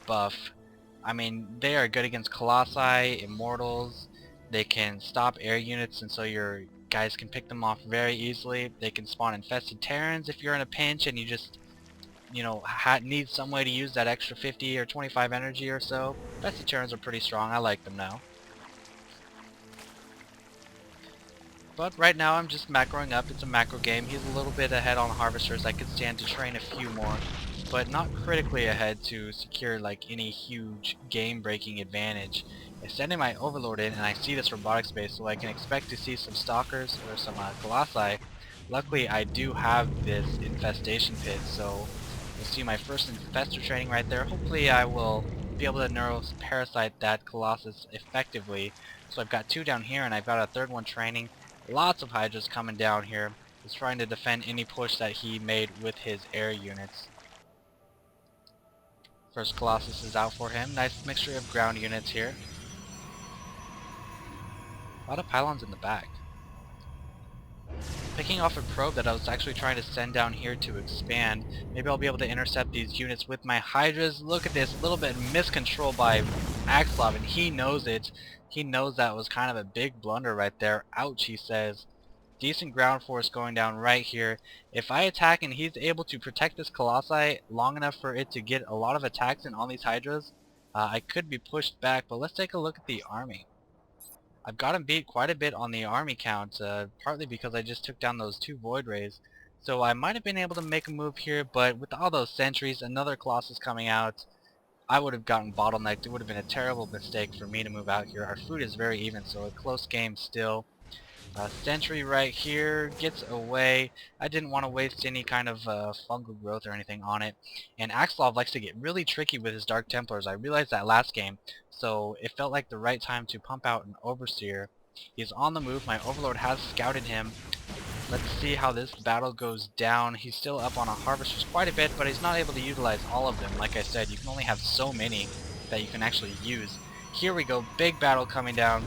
buff. I mean, they are good against Colossi, Immortals. They can stop air units, and so your guys can pick them off very easily. They can spawn infested Terrans if you're in a pinch and you just, you know, need some way to use that extra 50 or 25 energy or so. Infested Terrans are pretty strong. I like them now. But right now I'm just macroing up. It's a macro game. He's a little bit ahead on Harvesters. I could stand to train a few more, but not critically ahead to secure like any huge game-breaking advantage. I send in my Overlord in and I see this robotic space, so I can expect to see some Stalkers or some Colossi. Luckily I do have this infestation pit, so you'll see my first infestor training right there. Hopefully I will be able to neuroparasite that Colossus effectively. So I've got 2 down here and I've got a 3rd one training. Lots of Hydras coming down here. He's trying to defend any push that he made with his air units. First Colossus is out for him. Nice mixture of ground units here. A lot of pylons in the back. Picking off a probe that I was actually trying to send down here to expand. Maybe I'll be able to intercept these units with my Hydras. Look at this, a little bit of miscontrol by Axslav, and he knows it. He knows that was kind of a big blunder right there. Ouch, he says. Decent ground force going down right here. If I attack and he's able to protect this Colossi long enough for it to get a lot of attacks in on these Hydras, I could be pushed back. But let's take a look at the army. I've got him beat quite a bit on the army count, partly because I just took down those 2 Void Rays. So I might have been able to make a move here, but with all those sentries, another Colossus coming out, I would have gotten bottlenecked. It would have been a terrible mistake for me to move out here. Our food is very even, so a close game still. Sentry right here gets away. I didn't want to waste any kind of fungal growth or anything on it. And Axslav likes to get really tricky with his Dark Templars. I realized that last game, so it felt like the right time to pump out an Overseer. He's on the move. My Overlord has scouted him. Let's see how this battle goes down. He's still up on a Harvesters quite a bit, but he's not able to utilize all of them. Like I said, you can only have so many that you can actually use. Here we go, big battle coming down.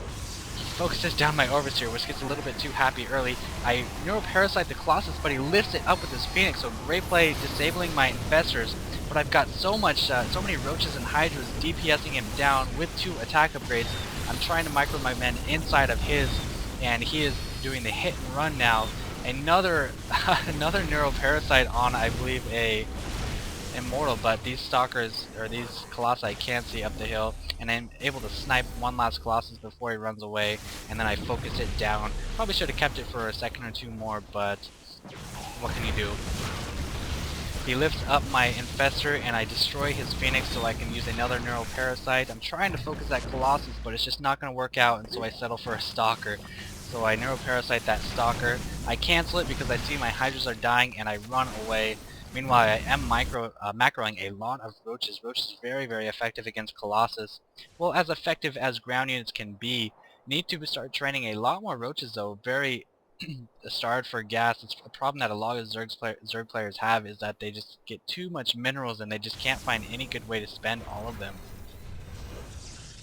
He focuses down my Overseer, which gets a little bit too happy early. I neuroparasite the Colossus, but he lifts it up with his Phoenix, so great play disabling my Infestors. But I've got so many Roaches and Hydras DPSing him down with 2 attack upgrades. I'm trying to micro my men inside of his, and he is doing the hit and run now. Another neuroparasite on, I believe, a Immortal, but these Stalkers, or these Colossi, can't see up the hill, and I'm able to snipe one last Colossus before he runs away, and then I focus it down. Probably should have kept it for a second or 2 more, but what can you do? He lifts up my Infestor, and I destroy his Phoenix so I can use another neuroparasite. I'm trying to focus that Colossus, but it's just not going to work out, and so I settle for a Stalker. So I neuroparasite that Stalker. I cancel it because I see my Hydras are dying, and I run away. Meanwhile, I am macroing a lot of Roaches. Roaches very, very effective against Colossus. Well, as effective as ground units can be. Need to start training a lot more Roaches, though. Very starved for gas. It's a problem that a lot of Zerg players have, is that they just get too much minerals and they just can't find any good way to spend all of them.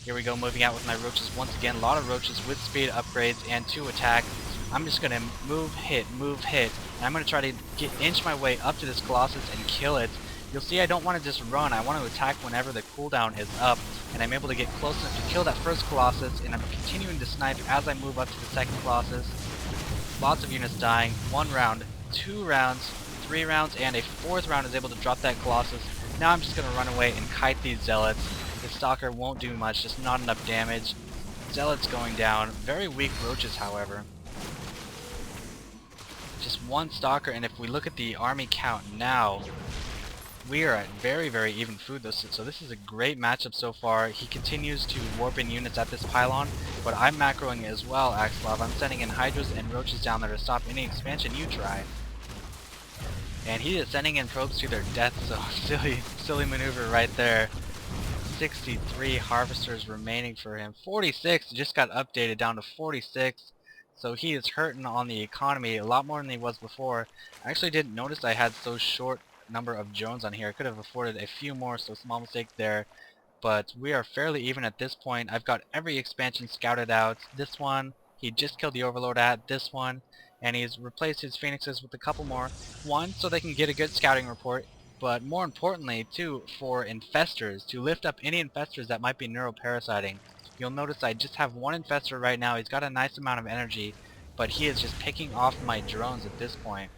Here we go, moving out with my Roaches once again. A lot of Roaches with speed upgrades and 2 attack. I'm just going to move, hit, and I'm going to try to inch my way up to this Colossus and kill it. You'll see I don't want to just run, I want to attack whenever the cooldown is up, and I'm able to get close enough to kill that first Colossus, and I'm continuing to snipe as I move up to the second Colossus. Lots of units dying. 1 round, 2 rounds, 3 rounds, and a 4th round is able to drop that Colossus. Now I'm just going to run away and kite these Zealots. The Stalker won't do much, just not enough damage. Zealots going down. Very weak Roaches, however. Just 1 Stalker, and if we look at the army count now, we are at very, very even food, so this is a great matchup so far. He continues to warp in units at this pylon, but I'm macroing as well, Axslav. I'm sending in Hydras and Roaches down there to stop any expansion you try. And he is sending in probes to their death, so silly maneuver right there. 63 Harvesters remaining for him. 46 just got updated down to 46. So he is hurting on the economy a lot more than he was before. I actually didn't notice I had so short number of drones on here. I could have afforded a few more, so small mistake there. But we are fairly even at this point. I've got every expansion scouted out. This one, he just killed the Overlord at. This one, and he's replaced his Phoenixes with a couple more. One, so they can get a good scouting report. but more importantly too, for infestors, to lift up any infestors that might be neuroparasiting. You'll notice I just have one infestor right now. He's got a nice amount of energy, but he is just picking off my drones at this point.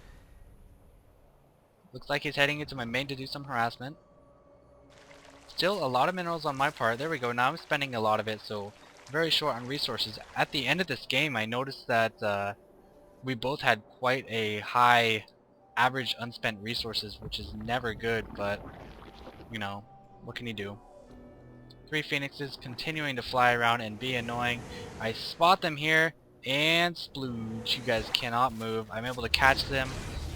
Looks like he's heading into my main to do some harassment. Still a lot of minerals on my part. There we go. Now I'm spending a lot of it, so very short on resources. At the end of this game, I noticed that we both had quite a high average unspent resources, which is never good, but you know, what can you do? 3 phoenixes continuing to fly around and be annoying. I spot them here and splooge. You guys cannot move. I'm able to catch them.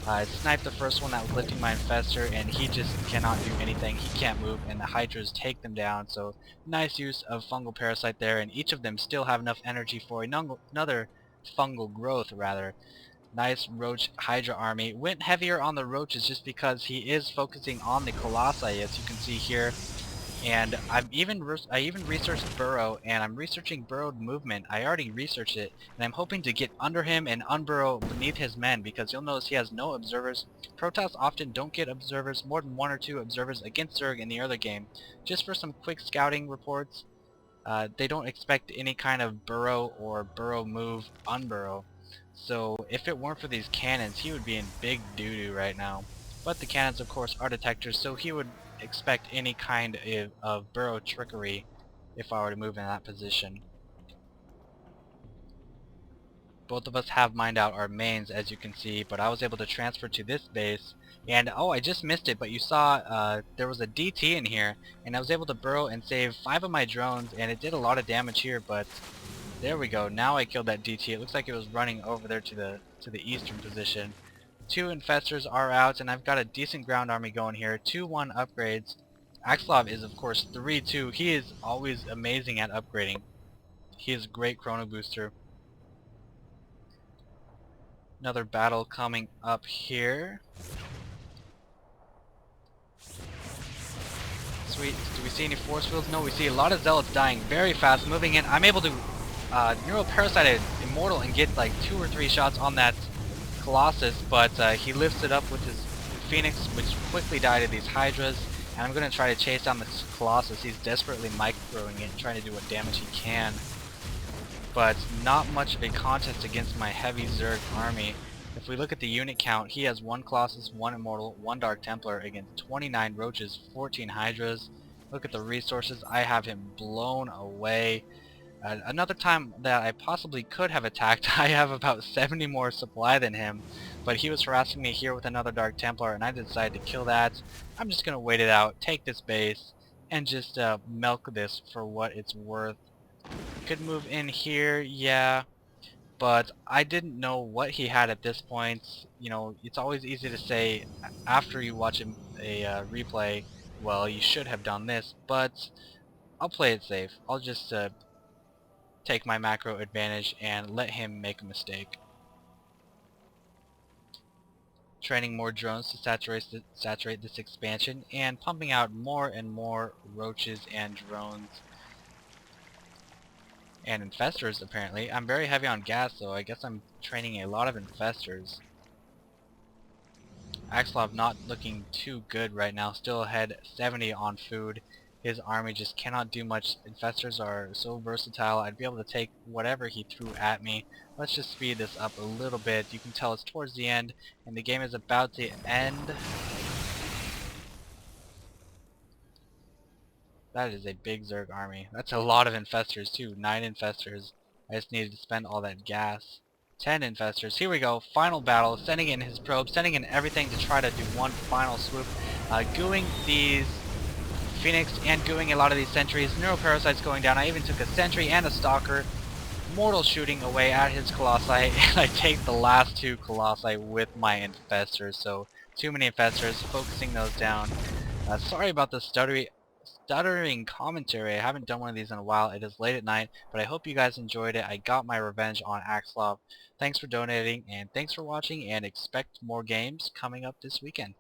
I sniped the first one that was lifting my infestor, and he just cannot do anything. He can't move, and the hydras take them down. So nice use of fungal parasite there, and each of them still have enough energy for another fungal growth rather. Nice roach hydra army. Went heavier on the roaches just because he is focusing on the colossi, as you can see here. And I even researched burrow, and I'm researching burrowed movement. I already researched it, and I'm hoping to get under him and unburrow beneath his men, because you'll notice he has no observers. Protoss often don't get observers, more than 1 or 2 observers against zerg in the early game, just for some quick scouting reports. They don't expect any kind of burrow or burrow move unburrow. So if it weren't for these cannons, he would be in big doo-doo right now. But the cannons, of course, are detectors, so he would expect any kind of burrow trickery if I were to move in that position. Both of us have mined out our mains, as you can see, but I was able to transfer to this base. And oh, I just missed it, but you saw there was a DT in here, and I was able to burrow and save 5 of my drones, and it did a lot of damage here, but there we go. Now I killed that DT. It looks like it was running over there to the eastern position. 2 infestors are out, and I've got a decent ground army going here. 2-1 upgrades. Axslav is of course 3-2. He is always amazing at upgrading. He is a great chrono booster. Another battle coming up here. Sweet. Do we see any force fields? No, we see a lot of zealots dying very fast, moving in. I'm able to neuroparasite immortal and get like 2 or 3 shots on that Colossus, but he lifts it up with his Phoenix, which quickly died to these Hydras, and I'm going to try to chase down this Colossus. He's desperately microing it, trying to do what damage he can, but not much of a contest against my heavy Zerg army. If we look at the unit count, he has 1 Colossus, 1 Immortal, 1 Dark Templar against 29 Roaches, 14 Hydras. Look at the resources, I have him blown away. Another time that I possibly could have attacked, I have about 70 more supply than him, but he was harassing me here with another Dark Templar, and I decided to kill that. I'm just going to wait it out, take this base, and just milk this for what it's worth. Could move in here, yeah, but I didn't know what he had at this point. You know, it's always easy to say after you watch a replay, well, you should have done this, but I'll play it safe. I'll just take my macro advantage and let him make a mistake. Training more drones to saturate this expansion, and pumping out more and more roaches and drones and infestors apparently. I'm very heavy on gas, so I guess I'm training a lot of infestors. Axslav not looking too good right now, still ahead 70 on food. His army just cannot do much. Infestors are so versatile, I'd be able to take whatever he threw at me. Let's just speed this up a little bit. You can tell it's towards the end, and the game is about to end. That is a big Zerg army. That's a lot of infestors too. 9 infestors. I just needed to spend all that gas. 10 infestors. Here we go. Final battle. Sending in his probe. Sending in everything to try to do one final swoop. Gooing these Phoenix and gooing a lot of these sentries. Neuroparasites going down. I even took a sentry and a stalker. Mortal shooting away at his colossi. And I take the last 2 colossi with my infestors. So too many infestors. Focusing those down. Sorry about the stuttering commentary. I haven't done one of these in a while. It is late at night, but I hope you guys enjoyed it. I got my revenge on Axslav. Thanks for donating, and thanks for watching, and expect more games coming up this weekend.